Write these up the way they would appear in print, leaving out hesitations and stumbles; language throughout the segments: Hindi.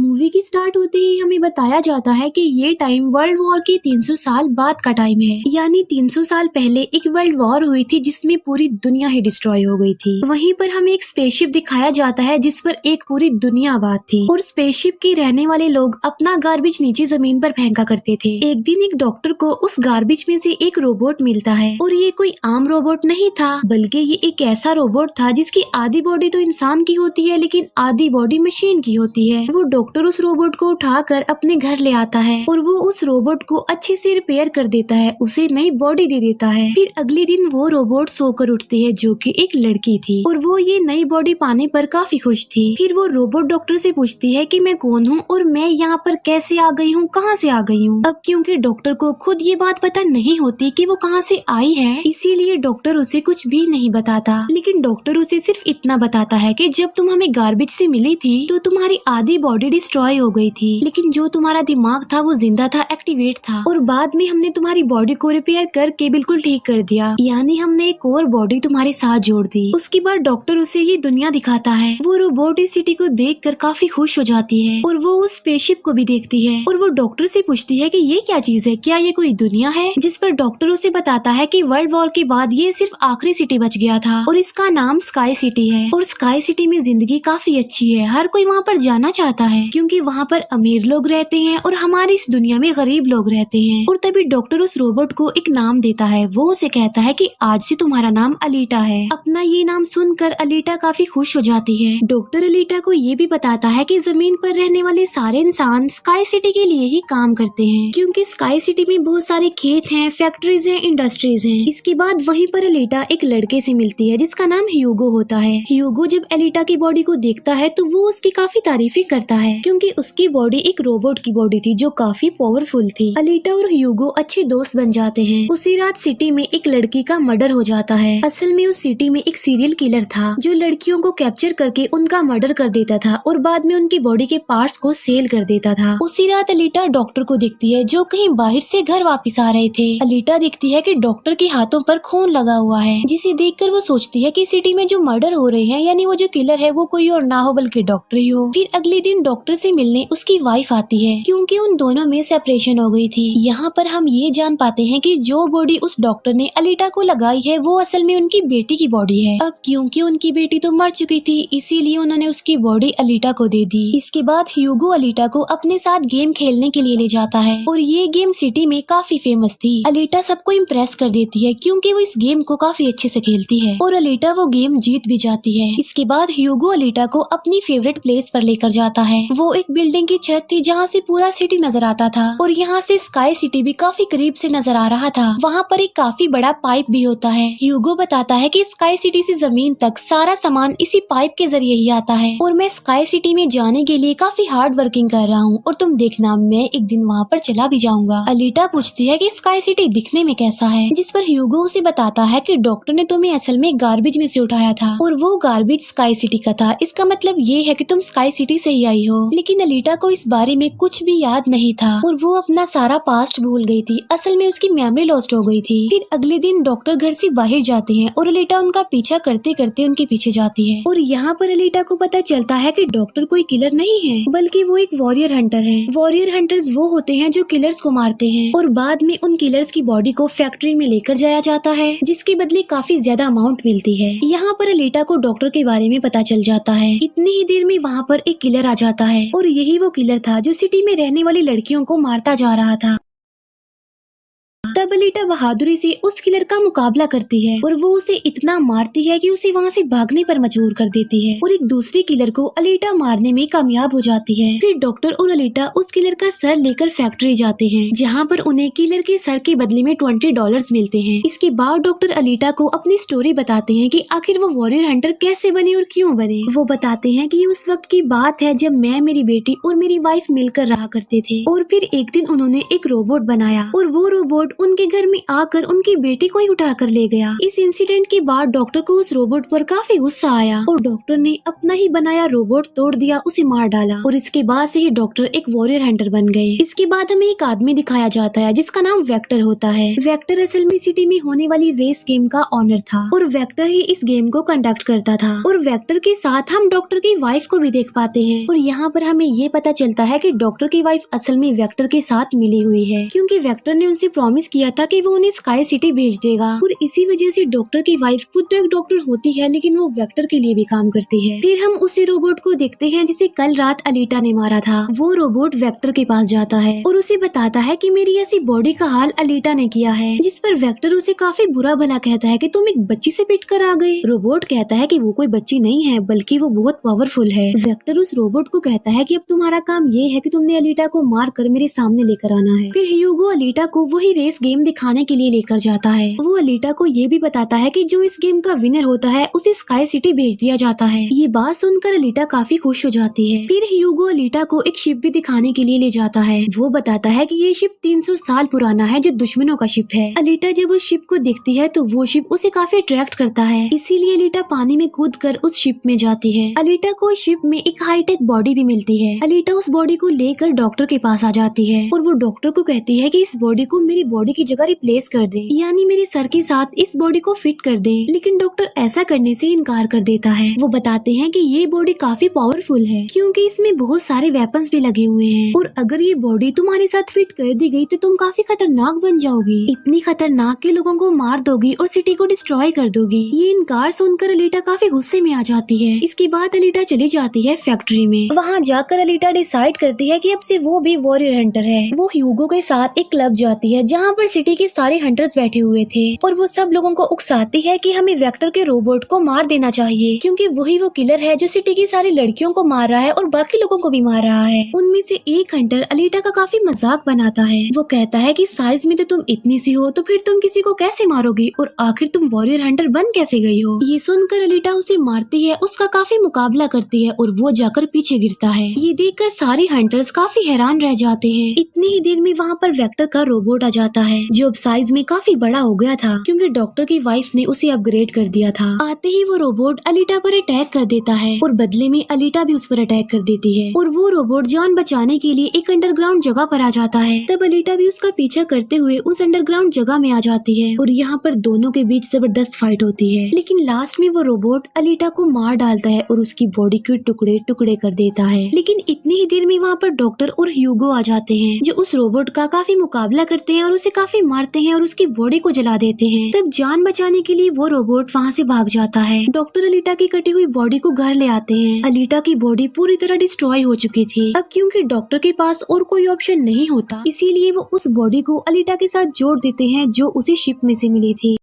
मूवी की स्टार्ट होते ही हमें बताया जाता है कि ये टाइम वर्ल्ड वॉर के 300 साल बाद का टाइम है। यानी 300 साल पहले एक वर्ल्ड वॉर हुई थी जिसमें पूरी दुनिया ही डिस्ट्रॉय हो गई थी। वहीं पर हमें एक स्पेसशिप दिखाया जाता है जिस पर एक पूरी दुनिया आबाद थी और स्पेसशिप के रहने वाले लोग अपना गार्बेज नीचे जमीन पर फेंका करते थे। एक दिन एक डॉक्टर को उस गार्बेज में से एक रोबोट मिलता है और ये कोई आम रोबोट नहीं था, बल्कि ये एक ऐसा रोबोट था जिसकी आधी बॉडी तो इंसान की होती है लेकिन आधी बॉडी मशीन की होती है। वो डॉक्टर उस रोबोट को उठाकर अपने घर ले आता है और वो उस रोबोट को अच्छे से रिपेयर कर देता है, उसे नई बॉडी दे देता है। फिर अगले दिन वो रोबोट सोकर उठती है जो कि एक लड़की थी और वो ये नई बॉडी पाने पर काफी खुश थी। फिर वो रोबोट डॉक्टर से पूछती है कि मैं कौन हूँ और मैं यहाँ पर कैसे आ गई हूँ, कहाँ से आ गई हूँ। अब क्योंकि डॉक्टर को खुद ये बात पता नहीं होती कि वो कहाँ से आई है, इसीलिए डॉक्टर उसे कुछ भी नहीं बताता। लेकिन डॉक्टर उसे सिर्फ इतना बताता है कि जब तुम हमें गार्बेज से मिली थी तो तुम्हारी आधी बॉडी डिस्ट्रॉय हो गई थी, लेकिन जो तुम्हारा दिमाग था वो जिंदा था, एक्टिवेट था, और बाद में हमने तुम्हारी बॉडी को रिपेयर करके बिल्कुल ठीक कर दिया। यानी हमने एक और बॉडी तुम्हारे साथ जोड़ दी। उसके बाद डॉक्टर उसे ये दुनिया दिखाता है। वो रोबोट इस सिटी को देखकर काफी खुश हो जाती है और वो उस स्पेसशिप को भी देखती है और वो डॉक्टर से पूछती है कि ये क्या चीज है, क्या ये कोई दुनिया है। जिस पर डॉक्टर उसे बताता है कि वर्ल्ड वॉर के बाद ये सिर्फ आखिरी सिटी बच गया था और इसका नाम स्काई सिटी है। और स्काई सिटी में जिंदगी काफी अच्छी है, हर कोई वहाँ पर जाना चाहता है क्योंकि वहाँ पर अमीर लोग रहते हैं और हमारी इस दुनिया में गरीब लोग रहते हैं। और तभी डॉक्टर उस रोबोट को एक नाम देता है। वो उसे कहता है कि आज से तुम्हारा नाम अलीटा है। अपना ये नाम सुनकर अलीटा काफी खुश हो जाती है। डॉक्टर अलीटा को ये भी बताता है कि जमीन पर रहने वाले सारे इंसान स्काई सिटी के लिए ही काम करते हैं क्योंकि स्काई सिटी में बहुत सारे खेत हैं, फैक्ट्रीज हैं, इंडस्ट्रीज हैं। इसके बाद वहीं पर अलीटा एक लड़के से मिलती है जिसका नाम ह्यूगो होता है। ह्यूगो जब अलीटा की बॉडी को देखता है तो वो उसकी काफी तारीफें करता है क्योंकि उसकी बॉडी एक रोबोट की बॉडी थी जो काफी पावरफुल थी। अलीटा और ह्यूगो अच्छे दोस्त बन जाते हैं। उसी रात सिटी में एक लड़की का मर्डर हो जाता है। असल में उस सिटी में एक सीरियल किलर था जो लड़कियों को कैप्चर करके उनका मर्डर कर देता था और बाद में उनकी बॉडी के पार्ट्स को सेल कर देता था। उसी रात अलीटा डॉक्टर को देखती है जो कहीं बाहर से घर वापस आ रहे थे। अलीटा देखती है कि डॉक्टर के हाथों पर खून लगा हुआ है, जिसे देखकर वो सोचती है कि सिटी में जो मर्डर हो रहे हैं यानी वो जो किलर है वो कोई और ना हो बल्कि डॉक्टर ही हो। फिर अगले दिन डॉक्टर से मिलने उसकी वाइफ आती है क्योंकि उन दोनों में सेपरेशन हो गई थी। यहाँ पर हम ये जान पाते हैं कि जो बॉडी उस डॉक्टर ने अलीटा को लगाई है वो असल में उनकी बेटी की बॉडी है। अब क्योंकि उनकी बेटी तो मर चुकी थी इसीलिए उन्होंने उसकी बॉडी अलीटा को दे दी। इसके बाद ह्यूगो अलीटा को अपने साथ गेम खेलने के लिए ले जाता है और ये गेम सिटी में काफी फेमस थी। अलीटा सबको इम्प्रेस कर देती है क्योंकि वो इस गेम को काफी अच्छे से खेलती है और अलीटा वो गेम जीत भी जाती है। इसके बाद ह्यूगो अलीटा को अपनी फेवरेट प्लेस पर लेकर जाता है। वो एक बिल्डिंग की छत थी जहाँ से पूरा सिटी नजर आता था और यहाँ से स्काई सिटी भी काफी करीब से नजर आ रहा था। वहाँ पर एक काफी बड़ा पाइप भी होता है। ह्यूगो बताता है कि स्काई सिटी से जमीन तक सारा सामान इसी पाइप के जरिए ही आता है और मैं स्काई सिटी में जाने के लिए काफी हार्ड वर्किंग कर रहा हूँ और तुम देखना मैं एक दिन वहाँ पर चला भी जाऊंगा। अलीटा पूछती है कि स्काई सिटी दिखने में कैसा है, जिस पर ह्यूगो उसे बताता है कि डॉक्टर ने तुम्हें असल में गार्बेज में से उठाया था और वो गार्बेज स्काई सिटी का था। इसका मतलब ये है कि तुम स्काई सिटी से ही आई हो। लेकिन अलीटा को इस बारे में कुछ भी याद नहीं था और वो अपना सारा पास्ट भूल गई थी। असल में उसकी मेमोरी लॉस्ट हो गई थी। फिर अगले दिन डॉक्टर घर से बाहर जाते हैं और अलीटा उनका पीछा करते करते उनके पीछे जाती है और यहाँ पर अलीटा को पता चलता है कि डॉक्टर कोई किलर नहीं है बल्कि वो एक वॉरियर हंटर है। वॉरियर हंटर्स वो होते हैं जो किलर्स को मारते हैं और बाद में उन किलर्स की बॉडी को फैक्ट्री में लेकर जाया जाता है जिसके बदले काफी ज्यादा अमाउंट मिलती है। यहाँ पर अलीटा को डॉक्टर के बारे में पता चल जाता है। इतनी ही देर में वहाँ पर एक किलर आ जाता है और यही वो किलर था जो सिटी में रहने वाली लड़कियों को मारता जा रहा था। तब अलीटा बहादुरी से उस किलर का मुकाबला करती है और वो उसे इतना मारती है कि उसे वहाँ से भागने पर मजबूर कर देती है और एक दूसरे किलर को अलीटा मारने में कामयाब हो जाती है। फिर डॉक्टर और अलीटा उस किलर का सर लेकर फैक्ट्री जाते हैं जहाँ पर उन्हें किलर के सर के बदले में $20 मिलते हैं। इसके बाद डॉक्टर अलीटा को अपनी स्टोरी बताते हैं कि आखिर वो वॉरियर हंटर कैसे बने और क्यों बने। वो बताते हैं कि उस वक्त की बात है जब मैं, मेरी बेटी और मेरी वाइफ मिलकर रहा करते थे और फिर एक दिन उन्होंने एक रोबोट बनाया और वो रोबोट उन उनके घर में आकर उनकी बेटी को ही उठा कर ले गया। इस इंसिडेंट के बाद डॉक्टर को उस रोबोट पर काफी गुस्सा आया और डॉक्टर ने अपना ही बनाया रोबोट तोड़ दिया, उसे मार डाला और इसके बाद से ही डॉक्टर एक वॉरियर हंटर बन गए। इसके बाद हमें एक आदमी दिखाया जाता है जिसका नाम वेक्टर होता है। वेक्टर असल में सिटी में होने वाली रेस गेम का ऑनर था और वेक्टर ही इस गेम को कंडक्ट करता था। और वेक्टर के साथ हम डॉक्टर की वाइफ को भी देख पाते हैं और यहाँ पर हमें ये पता चलता है कि डॉक्टर की वाइफ असल में वेक्टर के साथ मिली हुई है, क्योंकि वेक्टर ने उनसे प्रॉमिस किया था कि वो उन्हें स्काई सिटी भेज देगा। और इसी वजह से डॉक्टर की वाइफ खुद तो एक डॉक्टर होती है लेकिन वो वेक्टर के लिए भी काम करती है। फिर हम उसी रोबोट को देखते हैं जिसे कल रात अलीटा ने मारा था। वो रोबोट वेक्टर के पास जाता है और उसे बताता है कि मेरी ऐसी बॉडी का हाल अलीटा ने किया है, जिस पर वेक्टर उसे काफी बुरा भला कहता है कि तुम एक बच्ची से पिट कर आ गए। रोबोट कहता है कि वो कोई बच्ची नहीं है बल्कि वो बहुत पावरफुल है। वेक्टर उस रोबोट को कहता है कि अब तुम्हारा काम ये है कि तुमने अलीटा को मार कर मेरे सामने लेकर आना है। फिर ह्यूगो अलीटा को वही रेस गेम दिखाने के लिए लेकर जाता है। वो अलीटा को ये भी बताता है कि जो इस गेम का विनर होता है उसे स्काई सिटी भेज दिया जाता है। ये बात सुनकर अलीटा काफी खुश हो जाती है। फिर ह्यूगो अलीटा को एक शिप भी दिखाने के लिए ले जाता है। वो बताता है कि ये शिप 300 साल पुराना है जो दुश्मनों का शिप है। अलीटा जब उस शिप को देखती है तो वो शिप उसे काफी अट्रैक्ट करता है, इसीलिए अलीटा पानी में कूद कर उस शिप में जाती है। अलीटा को शिप में एक हाईटेक बॉडी भी मिलती है। अलीटा उस बॉडी को लेकर डॉक्टर के पास आ जाती है और वो डॉक्टर को कहती है कि इस बॉडी को मेरी बॉडी की जगह रिप्लेस कर दे, यानी मेरे सर के साथ इस बॉडी को फिट कर दे। लेकिन डॉक्टर ऐसा करने से इनकार कर देता है। वो बताते हैं कि ये बॉडी काफी पावरफुल है क्योंकि इसमें बहुत सारे वेपन्स भी लगे हुए हैं और अगर ये बॉडी तुम्हारे साथ फिट कर दी गई तो तुम काफी खतरनाक बन जाओगी, इतनी खतरनाक के लोगों को मार दोगी और सिटी को डिस्ट्रॉय कर दोगी। ये इनकार सुनकर अलीटा काफी गुस्से में आ जाती है। इसके बाद अलीटा चली जाती है फैक्ट्री में। वहाँ जाकर अलीटा डिसाइड करती है कि अब से वो भी वॉरियर हंटर है। वो ह्यूगो के साथ एक क्लब जाती है जहाँ पर सिटी के सारे हंटर्स बैठे हुए थे और वो सब लोगों को उकसाती है कि हमें वेक्टर के रोबोट को मार देना चाहिए क्योंकि वही वो किलर है जो सिटी की सारी लड़कियों को मार रहा है और बाकी लोगों को भी मार रहा है। उनमें से एक हंटर अलीटा का काफी मजाक बनाता है। वो कहता है कि साइज में तो तुम इतनी सी हो तो फिर तुम किसी को कैसे मारोगी और आखिर तुम वॉरियर हंटर बन कैसे गई हो। ये सुनकर अलीटा उसे मारती है, उसका काफी मुकाबला करती है और वो जाकर पीछे गिरता है। ये देखकर सारे हंटर्स काफी हैरान रह जाते हैं। इतनी ही देर में वहाँ पर वेक्टर का रोबोट आ जाता है जो अब साइज में काफी बड़ा हो गया था क्योंकि डॉक्टर की वाइफ ने उसे अपग्रेड कर दिया था। आते ही वो रोबोट अलीटा पर अटैक कर देता है और बदले में अलीटा भी उस पर अटैक कर देती है और वो रोबोट जान बचाने के लिए एक अंडरग्राउंड जगह पर आ जाता है। तब अलीटा भी उसका पीछा करते हुए उस अंडरग्राउंड जगह में आ जाती है और यहाँ पर दोनों के बीच जबरदस्त फाइट होती है। लेकिन लास्ट में वो रोबोट अलीटा को मार डालता है और उसकी बॉडी के टुकड़े टुकड़े कर देता है। लेकिन इतनी ही देर में वहाँ पर डॉक्टर और ह्यूगो आ जाते हैं जो उस रोबोट का काफी मुकाबला करते हैं और उसे काफी मारते हैं और उसकी बॉडी को जला देते हैं। तब जान बचाने के लिए वो रोबोट वहाँ से भाग जाता है। डॉक्टर अलीटा की कटी हुई बॉडी को घर ले आते हैं। अलीटा की बॉडी पूरी तरह डिस्ट्रॉय हो चुकी थी। अब क्योंकि डॉक्टर के पास और कोई ऑप्शन नहीं होता इसीलिए वो उस बॉडी को अलीटा के साथ जोड़ देते हैं जो उसी शिप में से मिली थी।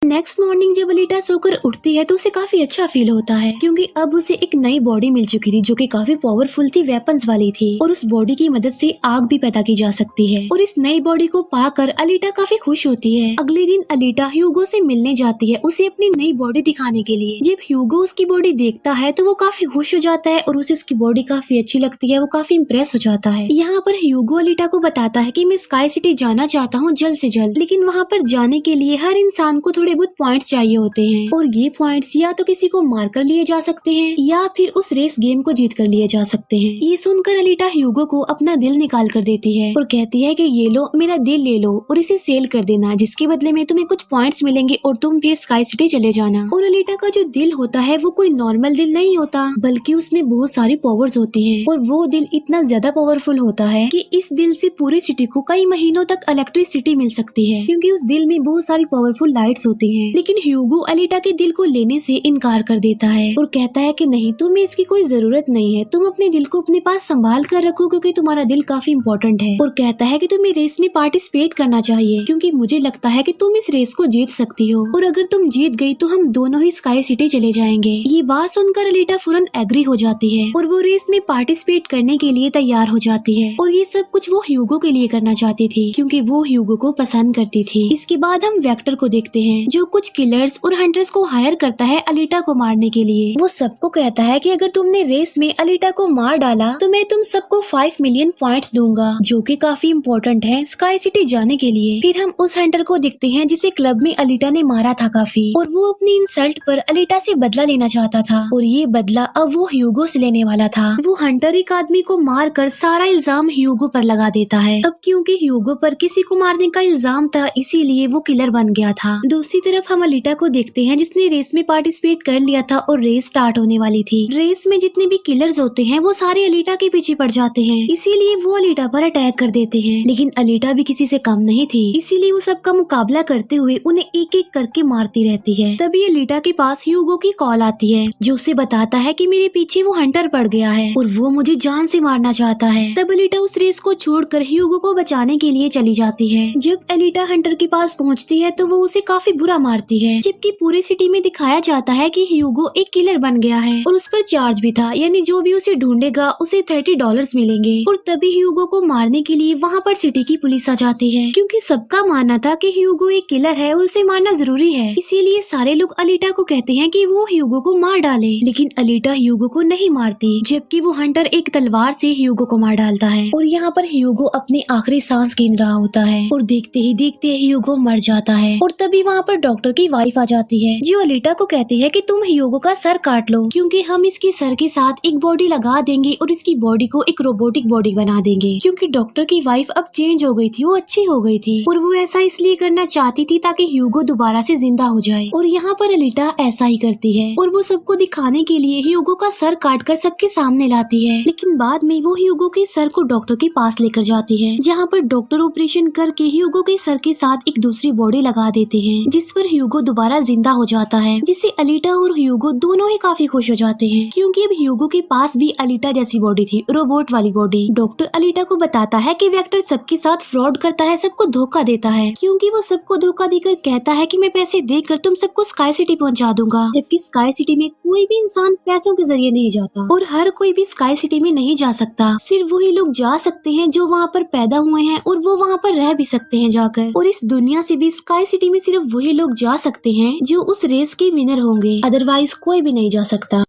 नेक्स्ट मॉर्निंग जब अलीटा सोकर उठती है तो उसे काफी अच्छा फील होता है क्योंकि अब उसे एक नई बॉडी मिल चुकी थी जो कि काफी पावरफुल थी, वेपन्स वाली थी और उस बॉडी की मदद से आग भी पैदा की जा सकती है। और इस नई बॉडी को पाकर अलीटा काफी खुश होती है। अगले दिन अलीटा ह्यूगो से मिलने जाती है उसे अपनी नई बॉडी दिखाने के लिए। जब ह्यूगो उसकी बॉडी देखता है तो वो काफी खुश हो जाता है और उसे उसकी बॉडी काफी अच्छी लगती है। वो काफी इम्प्रेस हो जाता है। यहाँ पर ह्यूगो अलीटा को बताता है कि मैं स्काई सिटी जाना चाहता हूँ जल्द से जल्द, लेकिन वहाँ पर जाने के लिए हर इंसान को थोड़े बहुत पॉइंट्स चाहिए होते हैं और ये पॉइंट्स या तो किसी को मारकर लिए जा सकते हैं या फिर उस रेस गेम को जीत कर लिए जा सकते हैं। ये सुनकर अलीटा ह्यूगो को अपना दिल निकाल कर देती है और कहती है कि ये लो, मेरा दिल ले लो और इसे सेल कर देना, जिसके बदले में तुम्हें कुछ पॉइंट्स मिलेंगे और तुम फिर स्काई सिटी चले जाना। और अलीटा का जो दिल होता है वो कोई नॉर्मल दिल नहीं होता बल्कि उसमें बहुत सारी पावर्स होती है और वो दिल इतना ज्यादा पावरफुल होता है कि इस दिल से पूरी सिटी को कई महीनों तक इलेक्ट्रिसिटी मिल सकती है क्योंकि उस दिल में बहुत सारी पावरफुल लाइट्स होती है। लेकिन ह्यूगो अलीटा के दिल को लेने से इनकार कर देता है और कहता है कि नहीं, तुम्हें इसकी कोई जरूरत नहीं है, तुम अपने दिल को अपने पास संभाल कर रखो क्योंकि तुम्हारा दिल काफी इम्पोर्टेंट है। और कहता है कि तुम्हें रेस में पार्टिसिपेट करना चाहिए क्योंकि मुझे लगता है कि तुम इस रेस को जीत सकती हो और अगर तुम जीत गई तो हम दोनों ही स्काई सिटी चले जाएंगे। ये बात सुनकर अलीटा फौरन एग्री हो जाती है और वो रेस में पार्टिसिपेट करने के लिए तैयार हो जाती है और ये सब कुछ वो ह्यूगो के लिए करना चाहती थी क्योंकि वो ह्यूगो को पसंद करती थी। इसके बाद हम वेक्टर को देखते हैं जो जो कुछ किलर्स और हंटर्स को हायर करता है अलीटा को मारने के लिए। वो सबको कहता है कि अगर तुमने रेस में अलीटा को मार डाला तो मैं तुम सबको 5 मिलियन पॉइंट्स दूंगा, जो कि काफी इम्पोर्टेंट है स्काई सिटी जाने के लिए। फिर हम उस हंटर को देखते हैं जिसे क्लब में अलीटा ने मारा था काफी, और वो अपनी इंसल्ट पर अलीटा से बदला लेना चाहता था, और ये बदला अब वो ह्यूगो से लेने वाला था। वो हंटर एक आदमी को मार कर सारा इल्जाम ह्यूगो पर लगा देता है। अब क्योंकि ह्यूगो पर किसी को मारने का इल्जाम था, इसीलिए वो किलर बन गया था। दूसरी तरफ हम अलीटा को देखते हैं जिसने रेस में पार्टिसिपेट कर लिया था और रेस स्टार्ट होने वाली थी। रेस में जितने भी किलर्स होते हैं वो सारे अलीटा के पीछे पड़ जाते हैं, इसीलिए वो अलीटा पर अटैक कर देते हैं। लेकिन अलीटा भी किसी से कम नहीं थी, इसीलिए वो सबका मुकाबला करते हुए उन्हें एक एक करके मारती रहती है। तभी अलीटा के पास ह्यूगो की कॉल आती है जो उसे बताता है कि मेरे पीछे वो हंटर पड़ गया है और वो मुझे जान से मारना चाहता है। तब अलीटा उस रेस को छोड़कर ह्यूगो को बचाने के लिए चली जाती है। जब अलीटा हंटर के पास पहुंचती है तो वो उसे काफी बुरा मारती है, जबकि पूरी सिटी में दिखाया जाता है कि ह्यूगो एक किलर बन गया है और उस पर चार्ज भी था, यानी जो भी उसे ढूंढेगा उसे $30 मिलेंगे। और तभी ह्यूगो को मारने के लिए वहाँ पर सिटी की पुलिस आ जाती है, क्योंकि सबका मानना था कि ह्यूगो एक किलर है और उसे मारना जरूरी है। इसीलिए सारे लोग अलीटा को कहते हैं कि वो ह्यूगो को मार डाले, लेकिन अलीटा ह्यूगो को नहीं मारती, जबकि वो हंटर एक तलवार से ह्यूगो को मार डालता है। और यहाँ पर ह्यूगो अपनी आखिरी सांस गिन रहा होता है और देखते ही देखते ह्यूगो मर जाता है। और तभी वहाँ पर डॉक्टर की वाइफ आ जाती है जो अलीटा को कहती है कि तुम ह्यूगो का सर काट लो, क्योंकि हम इसके सर के साथ एक बॉडी लगा देंगे और इसकी बॉडी को एक रोबोटिक बॉडी बना देंगे। क्योंकि डॉक्टर की वाइफ अब चेंज हो गई थी, वो अच्छी हो गई थी और वो ऐसा इसलिए करना चाहती थी ताकि ह्यूगो दोबारा से जिंदा हो जाए। और यहाँ पर अलीटा ऐसा ही करती है और वो सबको दिखाने के लिए ह्यूगो का सर काट कर सबके सामने लाती है। लेकिन बाद में वो ह्यूगो के सर को डॉक्टर के पास लेकर जाती है, जहाँ पर डॉक्टर ऑपरेशन करके ह्यूगो के सर के साथ एक दूसरी बॉडी लगा देते हैं, जिस पर ह्यूगो दोबारा जिंदा हो जाता है, जिससे अलीटा और ह्यूगो दोनों ही काफी खुश हो जाते हैं, क्योंकि अब ह्यूगो के पास भी अलीटा जैसी बॉडी थी, रोबोट वाली बॉडी। डॉक्टर अलीटा को बताता है कि वेक्टर सबके साथ फ्रॉड करता है, सबको धोखा देता है, क्योंकि वो सबको धोखा देकर कहता है कि मैं पैसे देकर तुम सबको स्काई सिटी पहुंचा दूंगा, जबकि स्काई सिटी में कोई भी इंसान पैसों के जरिए नहीं जाता और हर कोई भी स्काई सिटी में नहीं जा सकता। सिर्फ वही लोग जा सकते हैं जो वहाँ पर पैदा हुए हैं और वो वहाँ पर रह भी सकते हैं जाकर। और इस दुनिया से भी स्काई सिटी में सिर्फ वही लोग जा सकते हैं जो उस रेस के विनर होंगे, अदरवाइज कोई भी नहीं जा सकता।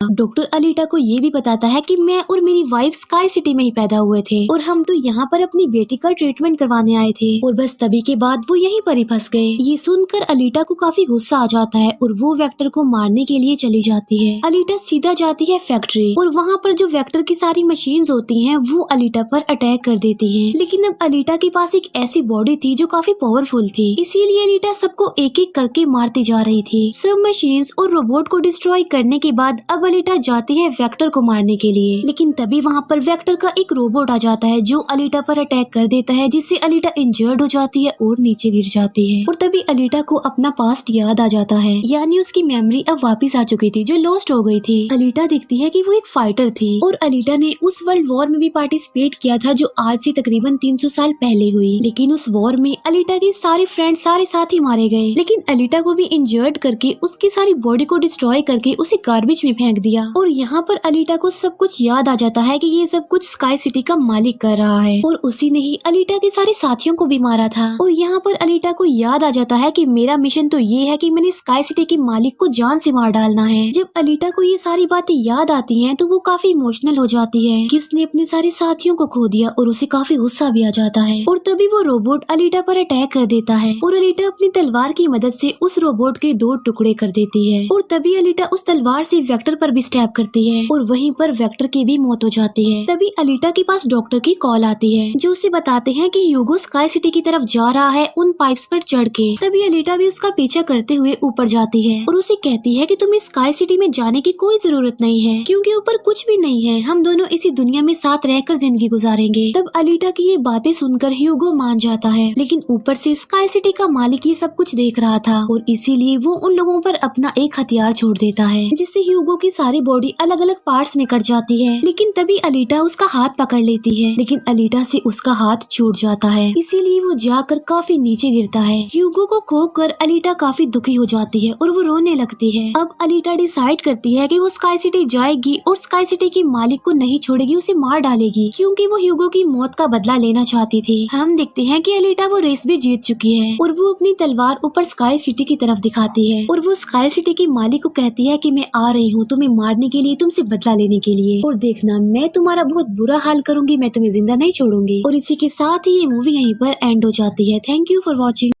डॉक्टर अलीटा को ये भी बताता है कि मैं और मेरी वाइफ स्काई सिटी में ही पैदा हुए थे और हम तो यहाँ पर अपनी बेटी का ट्रीटमेंट करवाने आए थे, और बस तभी के बाद वो यहीं पर ही फंस गए। ये सुनकर अलीटा को काफी गुस्सा आ जाता है और वो वेक्टर को मारने के लिए चली जाती है। अलीटा सीधा जाती है फैक्ट्री और वहाँ पर जो वेक्टर की सारी मशीन्स होती हैं वो अलीटा पर अटैक कर देती हैं। लेकिन अब अलीटा के पास एक ऐसी बॉडी थी जो काफी पावरफुल थी, इसीलिए अलीटा सबको एक एक करके मारती जा रही थी। सब मशीन्स और रोबोट को डिस्ट्रॉय करने के बाद अब अलीटा जाती है वेक्टर को मारने के लिए, लेकिन तभी वहाँ पर वेक्टर का एक रोबोट आ जाता है जो अलीटा पर अटैक कर देता है, जिससे अलीटा इंजर्ड हो जाती है और नीचे गिर जाती है। और तभी अलीटा को अपना पास्ट याद आ जाता है, यानी उसकी मेमोरी अब वापस आ चुकी थी जो लॉस्ट हो गई थी। अलीटा देखती है कि वो एक फाइटर थी और अलीटा ने उस वर्ल्ड वॉर में भी पार्टिसिपेट किया था जो आज से तकरीबन 300 साल पहले हुई। लेकिन उस वॉर में अलीटा के सारे फ्रेंड सारे साथी मारे गए, लेकिन अलीटा को भी इंजर्ड करके उसकी सारी बॉडी को डिस्ट्रॉय करके उसे गार्बेज में फेंक दिया। और यहाँ पर अलीटा को सब कुछ याद आ जाता है कि ये सब कुछ स्काई सिटी का मालिक कर रहा है और उसी ने ही अलीटा के सारे साथियों को भी मारा था। और यहाँ पर अलीटा को याद आ जाता है कि मेरा मिशन तो ये है कि मैंने स्काई सिटी के मालिक को जान से मार डालना है। जब अलीटा को ये सारी बातें याद आती हैं तो वो काफी इमोशनल हो जाती है कि उसने अपने सारे साथियों को खो दिया और उसे काफी गुस्सा भी आ जाता है। और तभी वो रोबोट अलीटा पर अटैक कर देता है और अलीटा अपनी तलवार की मदद से उस रोबोट के 2 टुकड़े कर देती है। और तभी अलीटा उस तलवार से वेक्टर पर भी स्टैब करती है और वहीं पर वेक्टर की भी मौत हो जाती है। तभी अलीटा के पास डॉक्टर की कॉल आती है जो उसे बताते हैं कि ह्यूगो स्काई सिटी की तरफ जा रहा है उन पाइप्स पर चढ़ के। तभी अलीटा भी उसका पीछा करते हुए ऊपर जाती है और उसे कहती है कि तुम्हें स्काई सिटी में जाने की कोई जरूरत नहीं है, क्योंकि ऊपर कुछ भी नहीं है, हम दोनों इसी दुनिया में साथ रहकर जिंदगी गुजारेंगे। तब अलीटा की ये बातें सुनकर ह्यूगो मान जाता है, लेकिन ऊपर से स्काई सिटी का मालिक ये सब कुछ देख रहा था और इसीलिए वो उन लोगों पर अपना एक हथियार छोड़ देता है, जिससे ह्यूगो की सारी सारी बॉडी अलग अलग पार्ट्स में कट जाती है। लेकिन तभी अलीटा उसका हाथ पकड़ लेती है, लेकिन अलीटा से उसका हाथ छूट जाता है, इसीलिए वो जाकर काफी नीचे गिरता है। ह्यूगो को खोकर अलीटा काफी दुखी हो जाती है और वो रोने लगती है। अब अलीटा डिसाइड करती है कि वो स्काई सिटी जाएगी और स्काई सिटी की मालिक को नहीं छोड़ेगी, उसे मार डालेगी, क्योंकि वो ह्यूगो की मौत का बदला लेना चाहती थी। हम देखते हैं कि अलीटा वो रेस भी जीत चुकी है और वो अपनी तलवार ऊपर स्काई सिटी की तरफ दिखाती है और वो स्काई सिटी की मालिक को कहती है कि मैं आ रही हूँ तुम्हें मारने के लिए, तुमसे बदला लेने के लिए, और देखना मैं तुम्हारा बहुत बुरा हाल करूंगी, मैं तुम्हें जिंदा नहीं छोड़ूंगी। और इसी के साथ ही ये मूवी यहीं पर एंड हो जाती है। Thank you for watching.